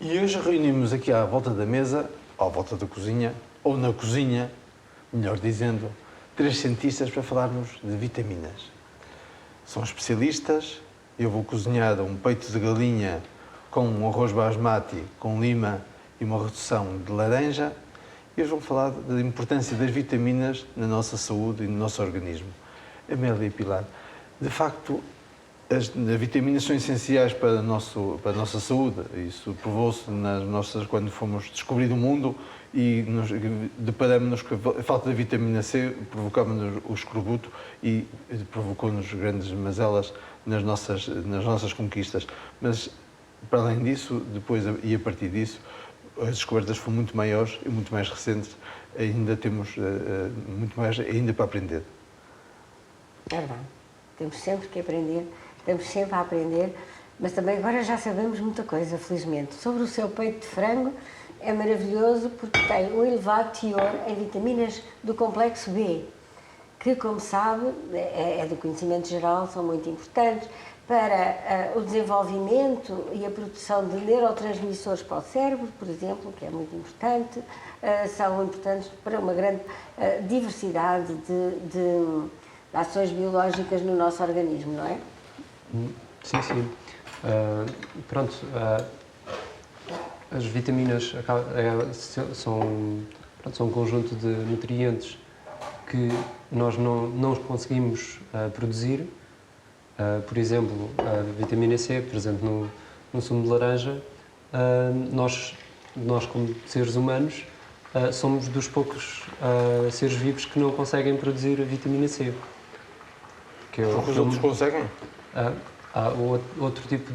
E hoje reunimos aqui à volta da mesa, à volta da cozinha, ou na cozinha, melhor dizendo, 3 cientistas para falarmos de vitaminas. São especialistas, eu vou cozinhar um peito de galinha com um arroz basmati, com lima e uma redução de laranja, e eles vão falar da importância das vitaminas na nossa saúde e no nosso organismo. Amélia e Pilar, de facto, as vitaminas são essenciais para a nossa saúde. Isso provou-se quando fomos descobrir o mundo e deparamos-nos com a falta de vitamina C, provocava-nos o escorbuto e provocou-nos grandes mazelas nas nossas conquistas. Mas, para além disso, depois e a partir disso, as descobertas foram muito maiores e muito mais recentes. Ainda temos muito mais ainda para aprender. É verdade. Temos sempre que aprender. Estamos sempre a aprender, mas também agora já sabemos muita coisa, felizmente. Sobre o seu peito de frango, é maravilhoso porque tem um elevado teor em vitaminas do complexo B, que, como sabe, é do conhecimento geral, são muito importantes para o desenvolvimento e a produção de neurotransmissores para o cérebro, por exemplo, que é muito importante, são importantes para uma grande diversidade de ações biológicas no nosso organismo, não é? Sim, sim. As vitaminas são um conjunto de nutrientes que nós não conseguimos produzir. Por exemplo, a vitamina C, presente no sumo de laranja, nós como seres humanos, somos dos poucos seres vivos que não conseguem produzir a vitamina C. Porque os outros conseguem? Há outro tipo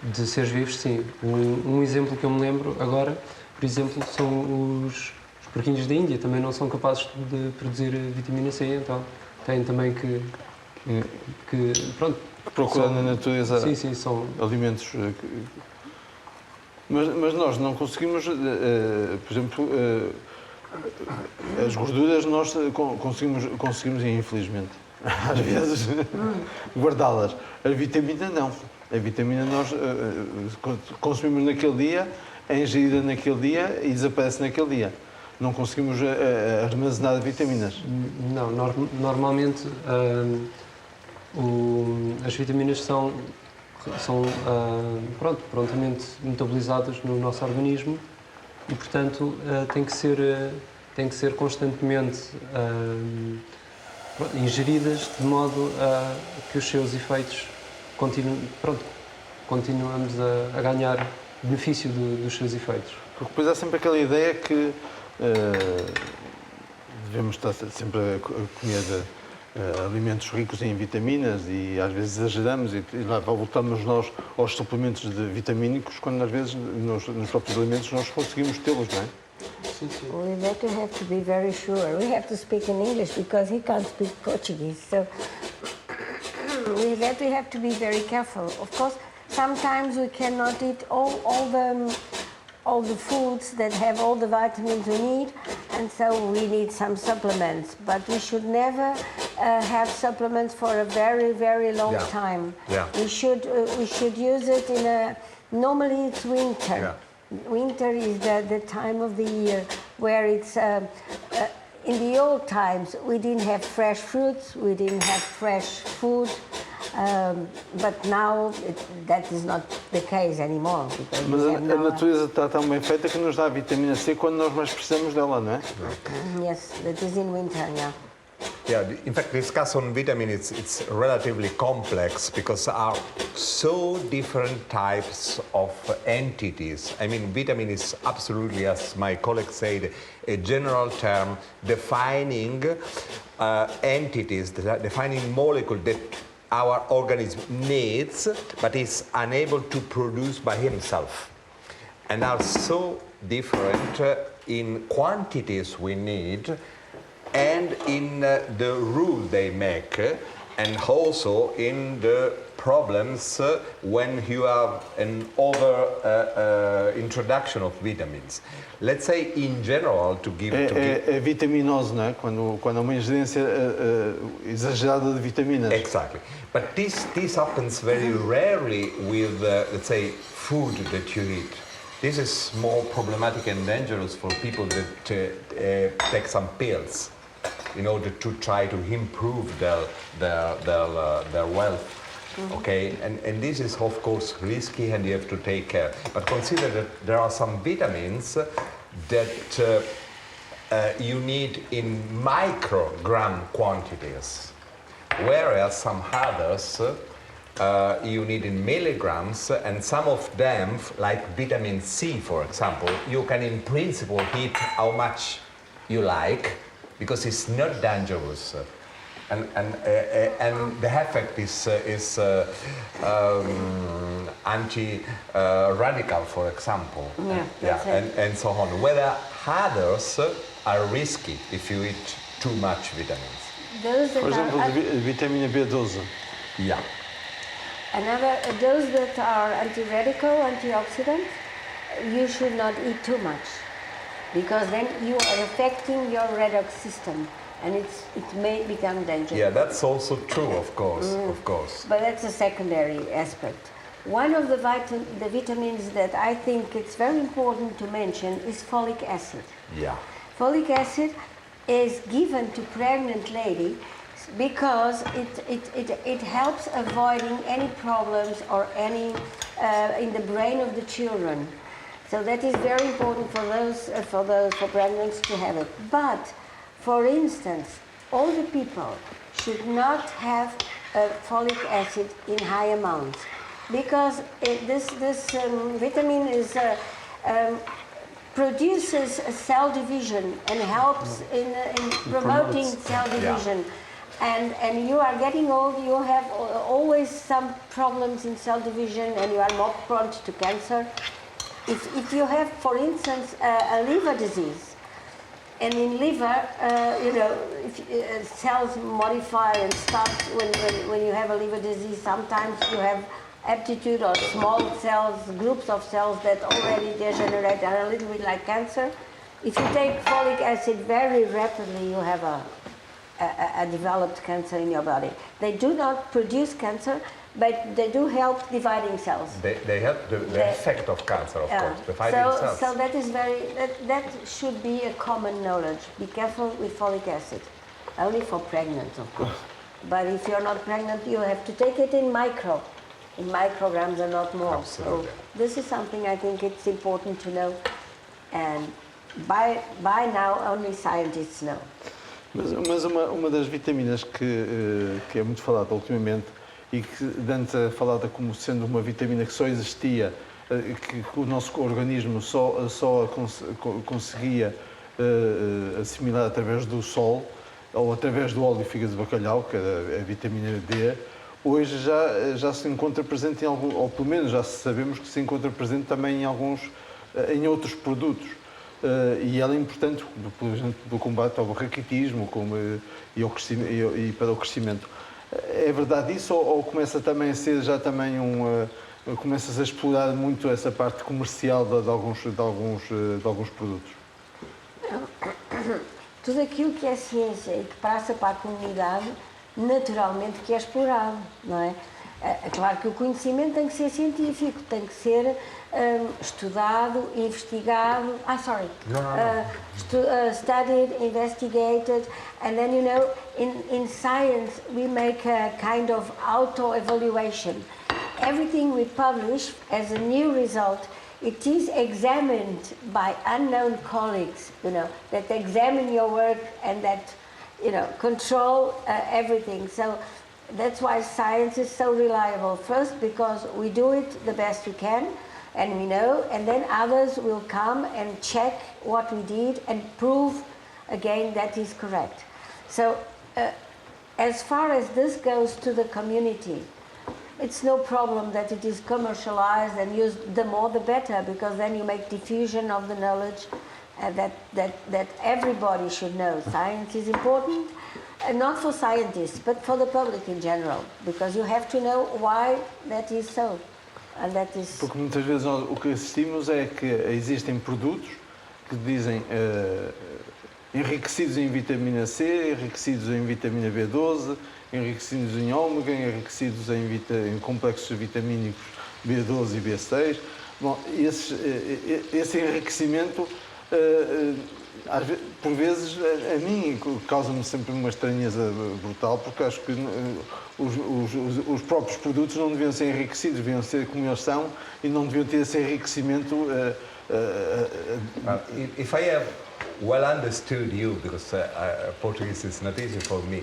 de seres vivos, sim. Um exemplo que eu me lembro agora, por exemplo, são os porquinhos da Índia, também não são capazes de produzir vitamina C, então têm também que procurar na natureza são alimentos. Mas nós não conseguimos, por exemplo, as gorduras nós conseguimos infelizmente, às vezes, guardá-las. A vitamina não. A vitamina nós consumimos naquele dia, é ingerida naquele dia e desaparece naquele dia. Não conseguimos armazenar vitaminas. Não, normalmente as vitaminas são prontamente metabolizadas no nosso organismo e, portanto, tem que ser constantemente ingeridas de modo a que os seus efeitos continuamos a ganhar benefício dos seus efeitos. Porque depois há sempre aquela ideia que devemos estar sempre a comer alimentos ricos em vitaminas e às vezes exageramos e lá voltamos nós aos suplementos vitamínicos quando às vezes nos próprios alimentos nós conseguimos tê-los, não é? Sim, sim. We better have to be very sure. We have to speak in English because he can't speak Portuguese. So we have to be very careful. Of course, sometimes we cannot eat all the foods that have all the vitamins we need, and so we need some supplements. But we should never have supplements for a very, very long time. Yeah. We should use it normally it's winter. Yeah. Winter is the time of the year where it's, in the old times, we didn't have fresh fruits, we didn't have fresh food, but now that is not the case anymore. Mas a natureza está tão bem feita que nos dá a vitamina C quando nós mais precisamos dela, não é? Yes, that is in winter, yeah. Yeah, in fact, discuss on vitamins, it's relatively complex because there are so different types of entities. I mean, vitamin is absolutely, as my colleague said, a general term defining entities, defining molecules that our organism needs, but is unable to produce by himself. And are so different in quantities we need and in the rule they make, and also in the problems when you have an over introduction of vitamins. Let's say in general to give... É vitaminoso, não é? Quando há uma ingerência exagerada de vitaminas. Exactly. But this happens very rarely with, let's say, food that you eat. This is more problematic and dangerous for people that take some pills in order to try to improve their wealth. Okay, and this is of course risky and you have to take care. But consider that there are some vitamins that you need in microgram quantities, whereas some others you need in milligrams, and some of them, like vitamin C for example, you can in principle eat how much you like because it's not dangerous. And the effect is anti-radical, for example. And so on. Whether others are risky if you eat too much vitamins. Those that Por exemplo, are, vitamina B12. Yeah. those that are anti-radical, antioxidant, you should not eat too much, because then you are affecting your redox system, and it may become dangerous. Yeah, that's also true, of course, of course. But that's a secondary aspect. One of the vitamins that I think it's very important to mention is folic acid. Yeah. Folic acid is given to pregnant lady because it helps avoiding any problems or any in the brain of the children. So that is very important for pregnants to have it. But for instance, older people should not have folic acid in high amounts, because this vitamin is produces cell division and helps in promoting cell division. And you are getting old, you have always some problems in cell division, and you are more prone to cancer. If you have, for instance, a liver disease, and in liver, if cells modify and start when you have a liver disease, sometimes you have aptitude or small cells, groups of cells that already degenerate, are a little bit like cancer. If you take folic acid very rapidly, you have a developed cancer in your body. They do not produce cancer, but they do help dividing cells. They help the effect of cancer, of course, dividing cells. So that is that should be a common knowledge. Be careful with folic acid, only for pregnant, of course. But if you're not pregnant, you have to take it in micrograms and not more. Absolutely. So this is something I think it's important to know, and by now only scientists know. Mas uma das vitaminas que é muito falada ultimamente e que antes é falada como sendo uma vitamina que só existia, que o nosso organismo só conseguia assimilar através do sol ou através do óleo de fígado de bacalhau, que é a vitamina D, hoje já se encontra presente em algum, ou pelo menos já sabemos que se encontra presente também em outros produtos. E ela é importante, por exemplo, do combate ao raquitismo e para o crescimento. É verdade isso ou começa também a ser já também começa-se a explorar muito essa parte comercial de alguns produtos? Tudo aquilo que é ciência e que passa para a comunidade, naturalmente que é explorado, não é? É claro que o conhecimento tem que ser científico, tem que ser estudado, investigado. Studied, investigated, and then in science we make a kind of auto-evaluation. Everything we publish as a new result, it is examined by unknown colleagues, that examine your work and that, control everything. So that's why science is so reliable. First, because we do it the best we can, and we know, and then others will come and check what we did and prove again that is correct. So as far as this goes to the community, it's no problem that it is commercialized and used. The more the better, because then you make diffusion of the knowledge, that everybody should know. Science is important, not for scientists, but for the public in general, because you have to know why that is so. And that is... Porque muitas vezes nós, o que assistimos é que existem produtos que dizem enriquecidos em vitamina C, enriquecidos em vitamina B12, enriquecidos em ômega, enriquecidos em complexos vitamínicos B12 e B6. Bom, esse enriquecimento, por vezes, a mim causa-me sempre uma estranheza brutal, porque acho que os próprios produtos não deviam ser enriquecidos, deviam ser como eles são e não deviam ter esse enriquecimento. If I have well understood you, because Portuguese is not easy for me,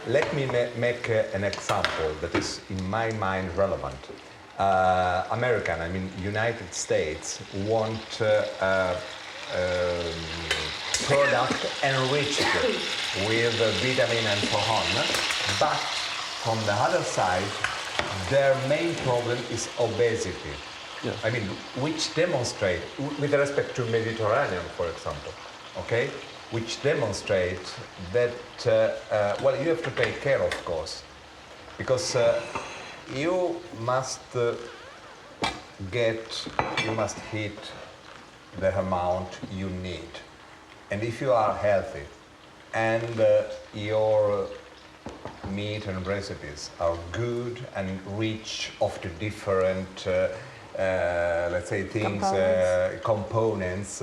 let me make an example that is, in my mind, relevant. American, I mean United States, want product enriched with vitamin and so on, but from the other side, their main problem is obesity. Yeah. I mean, which demonstrate, with respect to Mediterranean, for example, okay, which demonstrate that, well, you have to take care, of course, because you must hit the amount you need. And if you are healthy and your meat and recipes are good and rich of the different, let's say, things, components,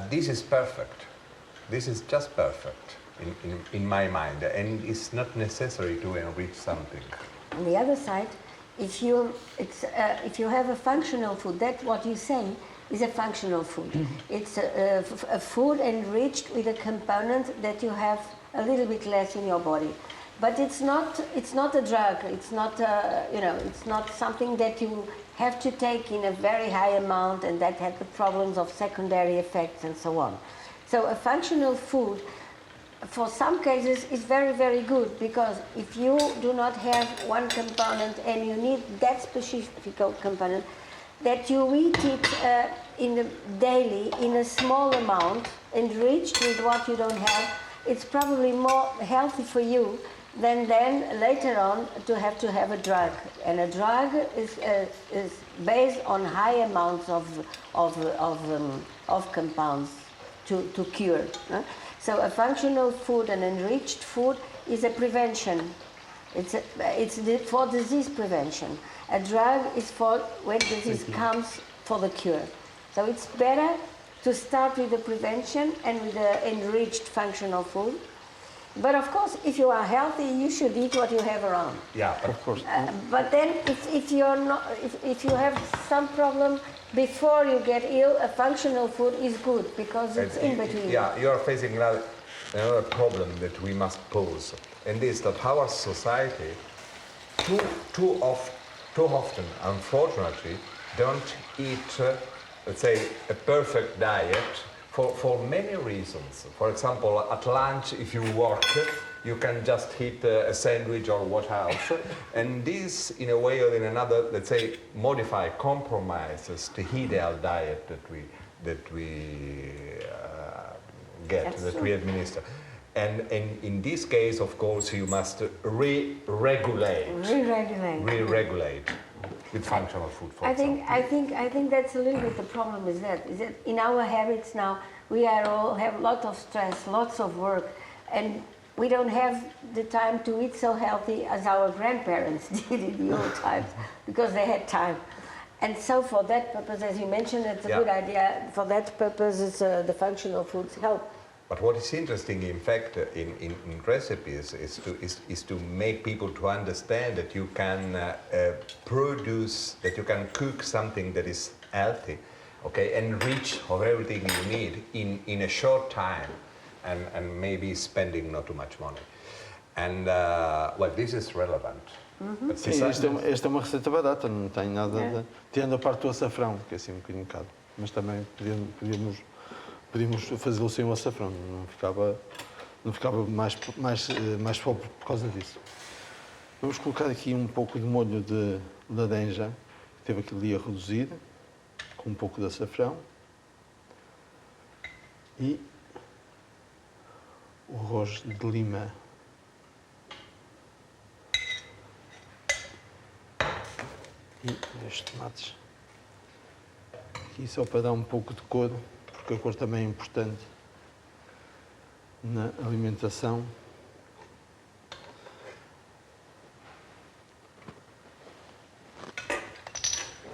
this is perfect. This is just perfect in my mind, and it's not necessary to enrich something. On the other side, if you have a functional food, that's what you say is a functional food. It's a food enriched with a component that you have a little bit less in your body. But it's not a drug. It's not it's not something that you have to take in a very high amount and that has the problems of secondary effects and so on. So a functional food, for some cases, is very, very good, because if you do not have one component and you need that specific component, that you eat it daily in a small amount, enriched with what you don't have, it's probably more healthy for you than later on to have a drug. And a drug is based on high amounts of compounds to cure. So a functional food, an enriched food, is a prevention. It's for disease prevention. A drug is for when disease comes for the cure. So it's better to start with the prevention and with the enriched functional food. But of course, if you are healthy, you should eat what you have around. Yeah, Of course. But then, if you have some problem before you get ill, a functional food is good because it's in between. Yeah, you are facing another problem that we must pose, and this that our society too often, unfortunately, don't eat, let's say, a perfect diet for many reasons. For example, at lunch, if you work, you can just eat a sandwich or what else, and this, in a way or in another, let's say, modify, compromises the ideal diet that we get, that we administer. And in this case, of course, you must re-regulate with functional food. For example. I think that's a little bit the problem. Is that in our habits now we all have lots of stress, lots of work, and we don't have the time to eat so healthy as our grandparents did in the old times, because they had time. And so for that purpose, as you mentioned, it's a good idea. For that purpose, the functional foods help. But what is interesting, in fact, in recipes is to make people to understand that you can that you can cook something that is healthy, okay, and rich of everything you need in a short time, and maybe spending not too much money. And well, this is relevant. But Sim, esta é uma receita barata, não tem nada de... Tirando a parte do açafrão, que é assim um bocadinho caro. Mas também podíamos fazê-lo sem o açafrão, não ficava mais pobre por causa disso. Vamos colocar aqui um pouco de molho de laranja, que teve aquele dia reduzido, com um pouco de açafrão. E o arroz de lima. E os tomates. Aqui só para dar um pouco de cor, porque a cor também é importante na alimentação.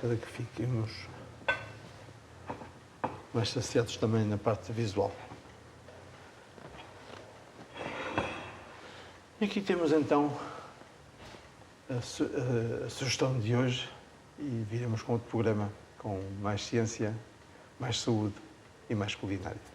Para que fiquemos mais saciados também na parte visual. E aqui temos então a sugestão de hoje e viremos com outro programa com mais ciência, mais saúde e mais culinária.